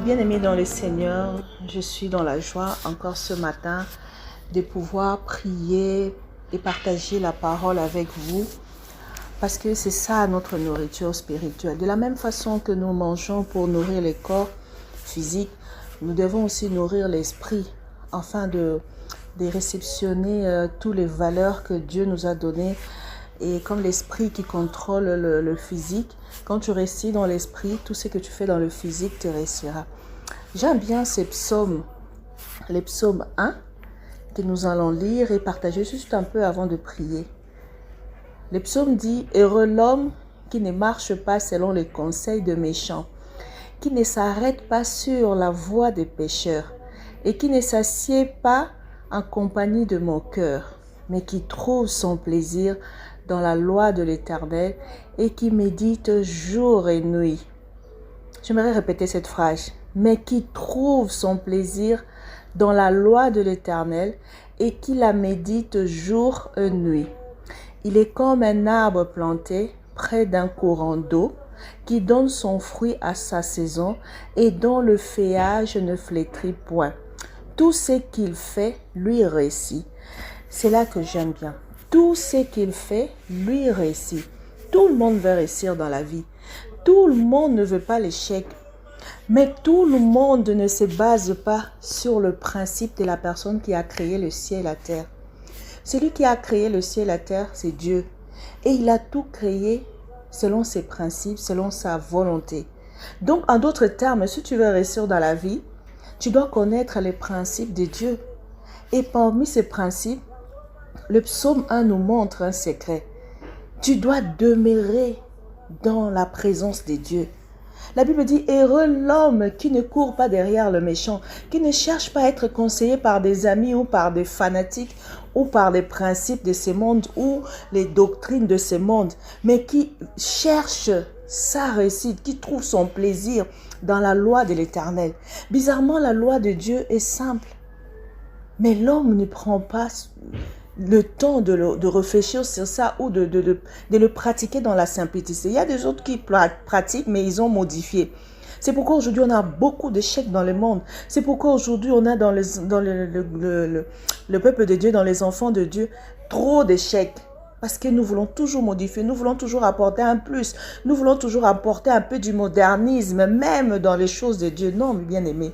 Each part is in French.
Bien-aimés dans le Seigneur, je suis dans la joie encore ce matin de pouvoir prier et partager la parole avec vous parce que c'est ça notre nourriture spirituelle. De la même façon que nous mangeons pour nourrir le corps physique, nous devons aussi nourrir l'esprit afin de réceptionner toutes les valeurs que Dieu nous a données. Et comme l'esprit qui contrôle le physique, quand tu réussis dans l'esprit, tout ce que tu fais dans le physique te réussira. J'aime bien ces psaumes, les psaumes 1, que nous allons lire et partager juste un peu avant de prier. Le psaume dit « Heureux l'homme qui ne marche pas selon les conseils de méchants, qui ne s'arrête pas sur la voie des pécheurs et qui ne s'assied pas en compagnie de mon cœur, mais qui trouve son plaisir dans la loi de l'Éternel et qui médite jour et nuit. » J'aimerais répéter cette phrase. Mais qui trouve son plaisir dans la loi de l'Éternel et qui la médite jour et nuit. Il est comme un arbre planté près d'un courant d'eau qui donne son fruit à sa saison et dont le feuillage ne flétrit point. Tout ce qu'il fait lui réussit. C'est là que j'aime bien. Tout ce qu'il fait lui réussit. Tout le monde veut réussir dans la vie. Tout le monde ne veut pas l'échec. Mais tout le monde ne se base pas sur le principe de la personne qui a créé le ciel et la terre. Celui qui a créé le ciel et la terre, c'est Dieu. Et il a tout créé selon ses principes, selon sa volonté. Donc, en d'autres termes, si tu veux réussir dans la vie, tu dois connaître les principes de Dieu. Et parmi ces principes, le psaume 1 nous montre un secret. Tu dois demeurer dans la présence de Dieu. La Bible dit « Heureux l'homme qui ne court pas derrière le méchant, qui ne cherche pas à être conseillé par des amis ou par des fanatiques ou par les principes de ce monde ou les doctrines de ce monde, mais qui cherche sa réussite, qui trouve son plaisir dans la loi de l'Éternel. » Bizarrement, la loi de Dieu est simple, mais l'homme ne prend pas le temps de réfléchir sur ça ou de le pratiquer dans la simplicité. Il y a des autres qui pratiquent, mais ils ont modifié. C'est pourquoi aujourd'hui, on a beaucoup d'échecs dans le monde. C'est pourquoi aujourd'hui, on a dans le peuple de Dieu, dans les enfants de Dieu, trop d'échecs. Parce que nous voulons toujours modifier, nous voulons toujours apporter un plus. Nous voulons toujours apporter un peu du modernisme, même dans les choses de Dieu. Non, bien aimé,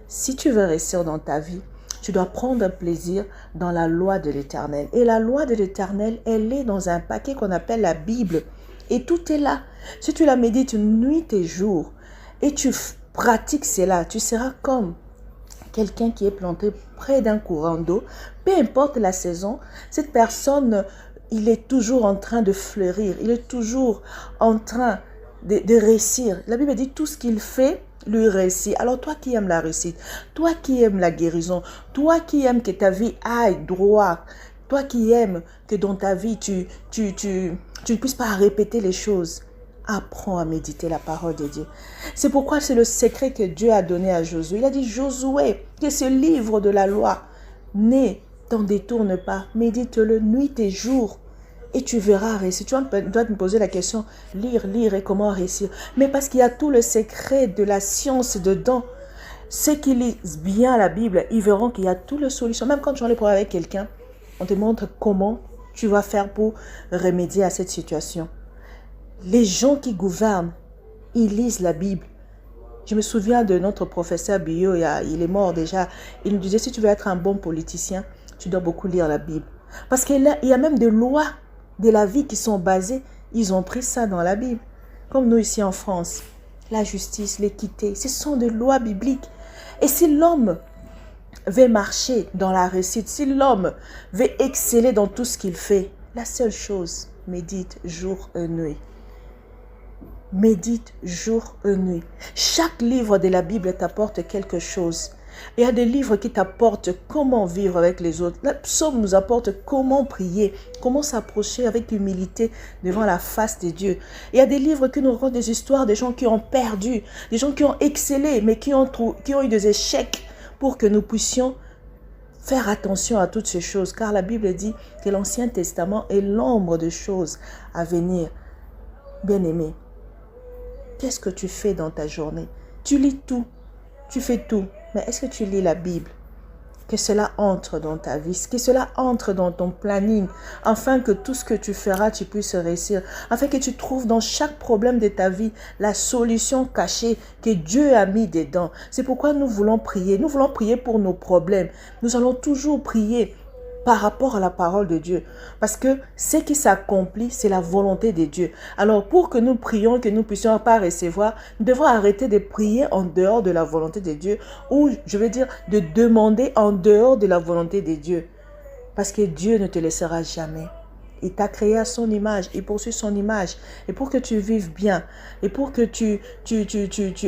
si tu veux réussir dans ta vie, tu dois prendre un plaisir dans la loi de l'Éternel. Et la loi de l'Éternel, elle est dans un paquet qu'on appelle la Bible. Et tout est là. Si tu la médites nuit et jour, et tu pratiques cela, tu seras comme quelqu'un qui est planté près d'un courant d'eau. Peu importe la saison, cette personne, il est toujours en train de fleurir. Il est toujours en train de réussir. La Bible dit tout ce qu'il fait, lui réussit. Alors toi qui aimes la réussite, toi qui aimes la guérison, toi qui aimes que ta vie aille droit, toi qui aimes que dans ta vie tu ne puisses pas répéter les choses, apprends à méditer la parole de Dieu. C'est pourquoi c'est le secret que Dieu a donné à Josué. Il a dit Josué, que ce livre de la loi ne t'en détourne pas, médite-le nuit et jour. Et tu verras réussir. Tu dois te poser la question, lire et comment réussir. Mais parce qu'il y a tout le secret de la science dedans. Ceux qui lisent bien la Bible, ils verront qu'il y a toutes les solutions. Même quand tu vas aller parler avec quelqu'un, on te montre comment tu vas faire pour remédier à cette situation. Les gens qui gouvernent, ils lisent la Bible. Je me souviens de notre professeur Bio, il est mort déjà. Il nous disait, si tu veux être un bon politicien, tu dois beaucoup lire la Bible. Parce qu'il y a même des lois de la vie qui sont basées, ils ont pris ça dans la Bible. Comme nous ici en France, la justice, l'équité, ce sont des lois bibliques. Et si l'homme veut marcher dans la réussite, si l'homme veut exceller dans tout ce qu'il fait, la seule chose, médite jour et nuit. Médite jour et nuit. Chaque livre de la Bible t'apporte quelque chose. Il y a des livres qui t'apportent comment vivre avec les autres. Le psaume nous apporte comment prier, comment s'approcher avec humilité devant la face de Dieu. Il y a des livres qui nous racontent des histoires des gens qui ont perdu, des gens qui ont excellé, mais qui ont eu des échecs pour que nous puissions faire attention à toutes ces choses. Car la Bible dit que l'Ancien Testament est l'ombre de choses à venir. Bien-aimé, qu'est-ce que tu fais dans ta journée? Tu lis tout. tu fais tout. Mais est-ce que tu lis la Bible? Que cela entre dans ta vie, que cela entre dans ton planning, afin que tout ce que tu feras, tu puisses réussir, afin que tu trouves dans chaque problème de ta vie la solution cachée que Dieu a mis dedans. C'est pourquoi nous voulons prier pour nos problèmes. Nous allons toujours prier par rapport à la parole de Dieu. Parce que ce qui s'accomplit, c'est la volonté de Dieu. Alors, pour que nous prions, que nous puissions pas recevoir, nous devons arrêter de prier en dehors de la volonté de Dieu, ou je veux dire, de demander en dehors de la volonté de Dieu. Parce que Dieu ne te laissera jamais. Il t'a créé à son image, il poursuit son image. Et pour que tu vives bien, et pour que tu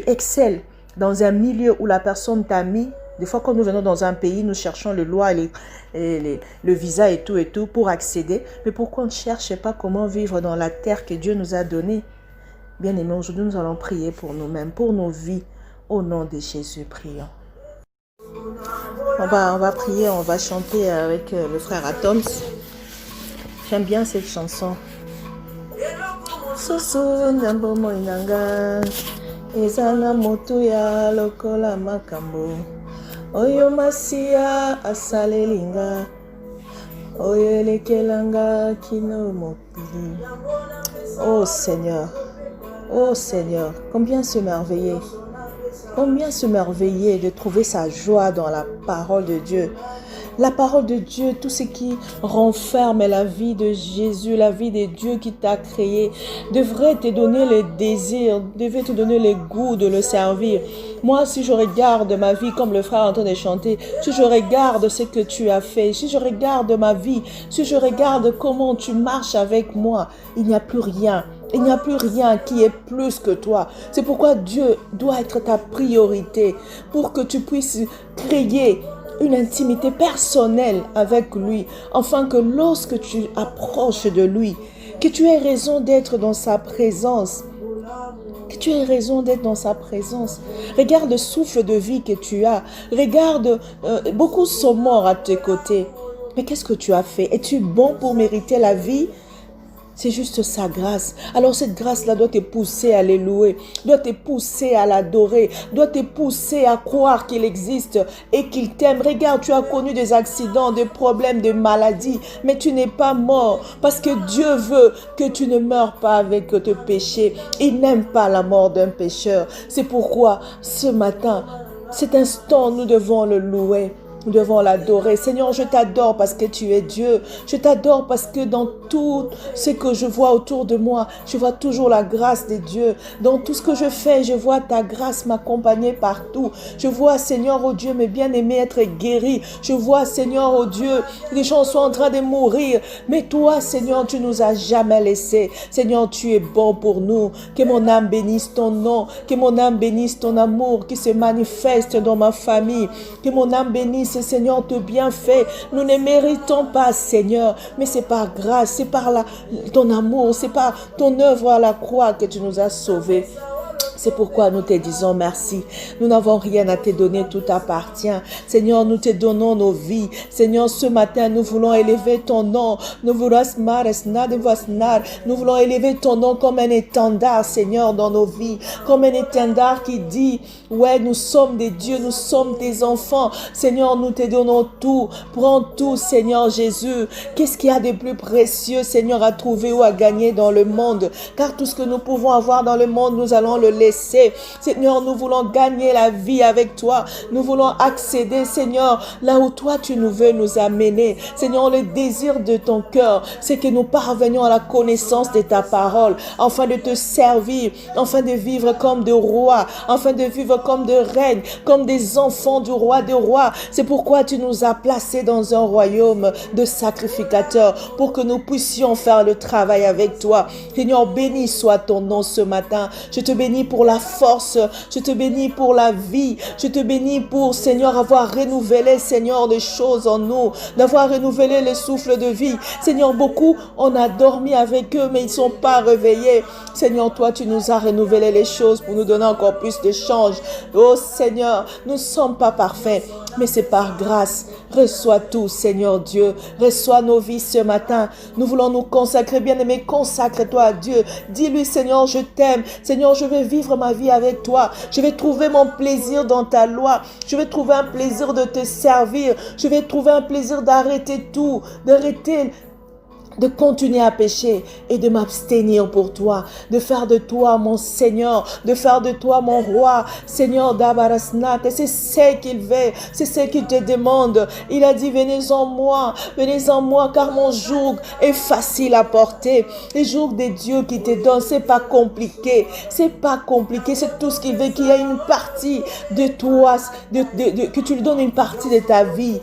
excelles dans un milieu où la personne t'a mis. Des fois, quand nous venons dans un pays, nous cherchons les lois, le visa et tout pour accéder. Mais pourquoi on ne cherche pas comment vivre dans la terre que Dieu nous a donnée? Bien aimé, aujourd'hui, nous allons prier pour nous-mêmes, pour nos vies. Au nom de Jésus, prions. On va prier, on va chanter avec le frère Atoms. J'aime bien cette chanson. Soso ndambo moinanga, ezana motu ya lokola makambo. Oyo masia asalelinga, oyo elekelanga kino mopili. Oh Seigneur, combien se merveiller de trouver sa joie dans la parole de Dieu. La parole de Dieu, tout ce qui renferme la vie de Jésus, la vie de Dieu qui t'a créé, devrait te donner le désir, devrait te donner le goût de le servir. Moi, si je regarde ma vie comme le frère est en train de chanter, si je regarde ce que tu as fait, si je regarde ma vie, si je regarde comment tu marches avec moi, il n'y a plus rien. Il n'y a plus rien qui est plus que toi. C'est pourquoi Dieu doit être ta priorité pour que tu puisses créer une intimité personnelle avec lui, afin que lorsque tu approches de lui, que tu aies raison d'être dans sa présence. Que tu aies raison d'être dans sa présence. Regarde le souffle de vie que tu as. Regarde, beaucoup sont morts à tes côtés. Mais qu'est-ce que tu as fait? Es-tu bon pour mériter la vie? C'est juste sa grâce. Alors cette grâce-là doit te pousser à les louer, doit te pousser à l'adorer, doit te pousser à croire qu'il existe et qu'il t'aime. Regarde, tu as connu des accidents, des problèmes, des maladies, mais tu n'es pas mort parce que Dieu veut que tu ne meurs pas avec tes péchés. Il n'aime pas la mort d'un pécheur. C'est pourquoi ce matin, cet instant, nous devons le louer. Nous devons l'adorer. Seigneur, je t'adore parce que tu es Dieu. Je t'adore parce que dans tout ce que je vois autour de moi, je vois toujours la grâce de Dieu. Dans tout ce que je fais, je vois ta grâce m'accompagner partout. Je vois, Seigneur, oh Dieu, mes bien-aimés être guéris. Je vois, Seigneur, oh Dieu, les gens sont en train de mourir. Mais toi, Seigneur, tu nous as jamais laissés. Seigneur, tu es bon pour nous. Que mon âme bénisse ton nom. Que mon âme bénisse ton amour qui se manifeste dans ma famille. Que mon âme bénisse, Seigneur, te bienfait. Nous ne méritons pas, Seigneur, mais c'est par grâce, c'est par ton amour, c'est par ton œuvre à la croix que tu nous as sauvés. C'est pourquoi nous te disons merci. Nous n'avons rien à te donner, tout appartient. Seigneur, nous te donnons nos vies. Seigneur, ce matin, nous voulons élever ton nom. Nous voulons élever ton nom comme un étendard, Seigneur, dans nos vies. Comme un étendard qui dit, ouais, nous sommes des dieux, nous sommes des enfants. Seigneur, nous te donnons tout. Prends tout, Seigneur Jésus. Qu'est-ce qu'il y a de plus précieux, Seigneur, à trouver ou à gagner dans le monde? Car tout ce que nous pouvons avoir dans le monde, nous allons le laisser. Seigneur, nous voulons gagner la vie avec toi. Nous voulons accéder, Seigneur, là où toi tu nous veux nous amener. Seigneur, le désir de ton cœur, c'est que nous parvenions à la connaissance de ta parole, afin de te servir, afin de vivre comme des rois, afin de vivre comme des reines, comme des enfants du roi des rois. C'est pourquoi tu nous as placés dans un royaume de sacrificateurs, pour que nous puissions faire le travail avec toi. Seigneur, béni soit ton nom ce matin. Je te bénis pour la force, je te bénis pour la vie, je te bénis pour, Seigneur, avoir renouvelé, Seigneur, des choses en nous, d'avoir renouvelé le souffle de vie. Seigneur, beaucoup, on a dormi avec eux, mais ils ne sont pas réveillés. Seigneur, toi, tu nous as renouvelé les choses pour nous donner encore plus de change. Oh Seigneur, nous ne sommes pas parfaits, mais c'est par grâce. Reçois tout, Seigneur Dieu. Reçois nos vies ce matin. Nous voulons nous consacrer, bien-aimé. Consacre-toi à Dieu. Dis-lui, Seigneur, je t'aime. Seigneur, je veux vivre vivre ma vie avec toi. Je vais trouver mon plaisir dans ta loi. Je vais trouver un plaisir de te servir. Je vais trouver un plaisir d'arrêter tout, de continuer à pécher et de m'abstenir pour toi, de faire de toi mon Seigneur, de faire de toi mon roi, Seigneur d'Abarasnat. Et c'est ce qu'il veut, c'est ce qu'il te demande. Il a dit, venez en moi, car mon joug est facile à porter. Le joug de Dieu qui te donne, c'est pas compliqué, c'est tout ce qu'il veut, qu'il y ait une partie de toi, que tu lui donnes une partie de ta vie.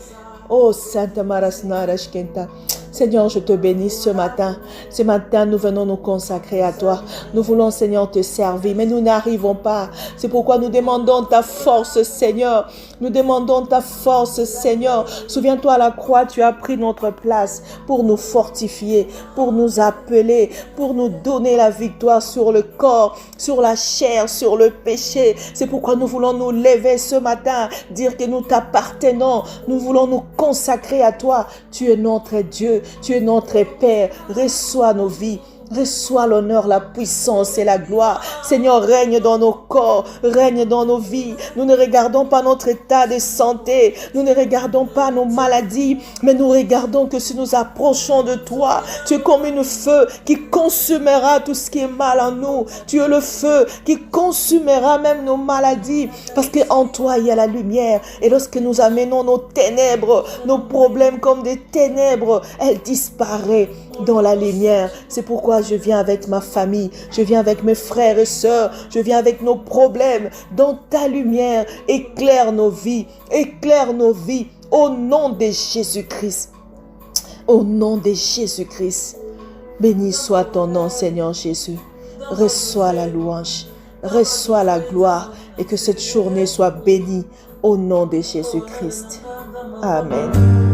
Oh, Sainte Marasna Rashkenta. Seigneur, je te bénis ce matin. Ce matin, nous venons nous consacrer à toi. Nous voulons, Seigneur, te servir, mais nous n'arrivons pas. C'est pourquoi nous demandons ta force, Seigneur. Nous demandons ta force, Seigneur. Souviens-toi, à la croix, tu as pris notre place pour nous fortifier, pour nous appeler, pour nous donner la victoire sur le corps, sur la chair, sur le péché. C'est pourquoi nous voulons nous lever ce matin, dire que nous t'appartenons. Nous voulons nous consacrer à toi. Tu es notre Dieu. Tu es notre Père, reçois nos vies, reçois l'honneur, la puissance et la gloire. Seigneur, règne dans nos corps, règne dans nos vies. Nous ne regardons pas notre état de santé, nous ne regardons pas nos maladies, mais nous regardons que si nous approchons de toi, tu es comme une feu qui consumera tout ce qui est mal en nous. Tu es le feu qui consumera même nos maladies, parce qu'en toi il y a la lumière. Et lorsque nous amenons nos ténèbres, nos problèmes comme des ténèbres, elles disparaissent dans la lumière. C'est pourquoi je viens avec ma famille, je viens avec mes frères et sœurs, je viens avec nos problèmes dans ta lumière. Éclaire nos vies au nom de Jésus-Christ. Au nom de Jésus-Christ. Béni soit ton nom, Seigneur Jésus. Reçois la louange, reçois la gloire et que cette journée soit bénie au nom de Jésus-Christ. Amen.